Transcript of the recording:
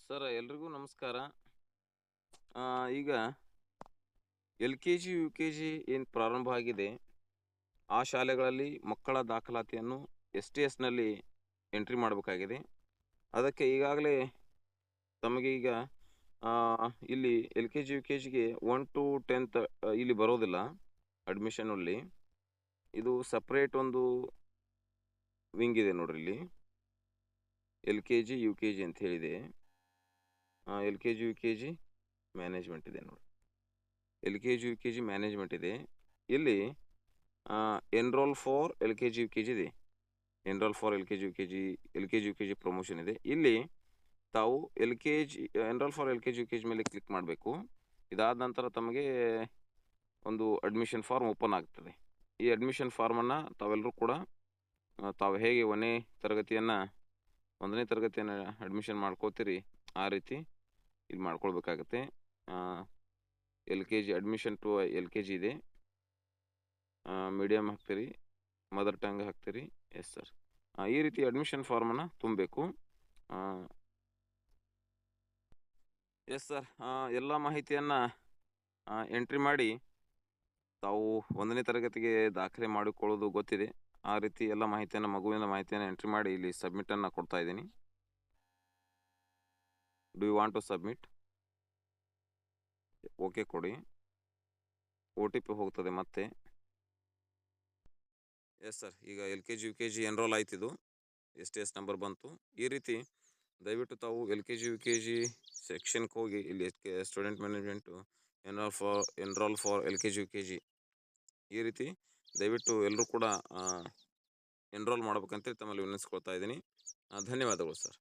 Sir ಎಲ್ರಿಗೂ ನಮಸ್ಕಾರ. ಈಗ L K G, U K G ಏನು ಪ್ರಾರಂಭ ಆಗಿದೆ, ಆ ಶಾಲೆಗಳಲ್ಲಿ ಮಕ್ಕಳ ದಾಖಲಾತಿಯನ್ನು STSನಲ್ಲಿ ಎಂಟ್ರಿ ಮಾಡಬೇಕಾಗಿದೆ. ಅದಕ್ಕೆ ಈಗಾಗಲೇ ತಮಗೆ ಈಗ ಇಲ್ಲಿ L K G, U K ಜಿಗೆ 1 ಟು 10th ಇಲ್ಲಿ ಬರೋದಿಲ್ಲ ಅಡ್ಮಿಷನಲ್ಲಿ. ಇದು ಸಪ್ರೇಟ್ ಒಂದು ವಿಂಗ್ ಇದೆ ನೋಡ್ರಿ ಇಲ್ಲಿ. L K G, U K G ಅಂತ ಹೇಳಿದೆ. L K G, U K G management ಇದೆ ನೋಡಿ. L K G, U K G management ಇದೆ. ಇಲ್ಲಿ enroll for L K G, U K G ಇದೆ. Enroll for L K G, U K G, L K G, U K G promotion ಇದೆ. ಇಲ್ಲಿ ತಾವು L K G enroll for L K G, U K G ಮೇಲೆ click ಮಾಡಬೇಕು. ಇದಾದ ನಂತರ ತಮಗೆ ಒಂದು ಅಡ್ಮಿಷನ್ ಫಾರ್ಮ್ ಓಪನ್ ಆಗ್ತದೆ. ಈ ಅಡ್ಮಿಷನ್ ಫಾರ್ಮನ್ನು ತಾವೆಲ್ಲರೂ ಕೂಡ ತಾವು ಹೇಗೆ 1ನೇ ತರಗತಿಯನ್ನು ಅಡ್ಮಿಷನ್ ಮಾಡ್ಕೋತೀರಿ ಆ ರೀತಿ ಇಲ್ಲಿ ಮಾಡ್ಕೊಳ್ಬೇಕಾಗತ್ತೆ. L K G admission to L K G ಇದೆ. ಮೀಡಿಯಮ್ ಹಾಕ್ತೀರಿ, ಮದರ್ ಟಂಗ್ ಹಾಕ್ತೀರಿ. ಎಸ್ ಸರ್, ಈ ರೀತಿ ಅಡ್ಮಿಷನ್ ಫಾರ್ಮನ್ನು ತುಂಬಬೇಕು. ಎಸ್ ಸರ್, ಎಲ್ಲ ಮಾಹಿತಿಯನ್ನು ಎಂಟ್ರಿ ಮಾಡಿ ತಾವು 1ನೇ ತರಗತಿಗೆ ದಾಖಲೆ ಮಾಡಿಕೊಳ್ಳೋದು ಗೊತ್ತಿದೆ. ಆ ರೀತಿ ಎಲ್ಲ ಮಾಹಿತಿಯನ್ನು, ಮಗುವಿನ ಮಾಹಿತಿಯನ್ನು ಎಂಟ್ರಿ ಮಾಡಿ ಇಲ್ಲಿ ಸಬ್ಮಿಟನ್ನು ಕೊಡ್ತಾ ಇದ್ದೀನಿ. Do you want to submit? Okay ಕೊಡಿ. OTP ಹೋಗ್ತದೆ ಮತ್ತೆ. ಎಸ್ ಸರ್, ಈಗ L K G, U K G enroll ಆಯ್ತಿದು. STS ನಂಬರ್ ಬಂತು. ಈ ರೀತಿ ದಯವಿಟ್ಟು ತಾವು L K G, U K G ಸೆಕ್ಷನ್ಗೆ ಹೋಗಿ ಇಲ್ಲಿ student management enroll for L K G, U K G ಈ ರೀತಿ ದಯವಿಟ್ಟು ಎಲ್ಲರೂ ಕೂಡ ಎನ್ರೋಲ್ ಮಾಡ್ಬೇಕಂತೇಳಿ ತಮ್ಮಲ್ಲಿ ವಿನಂತಿಸ್ಕೊಳ್ತಾ ಇದ್ದೀನಿ. ಧನ್ಯವಾದಗಳು ಸರ್.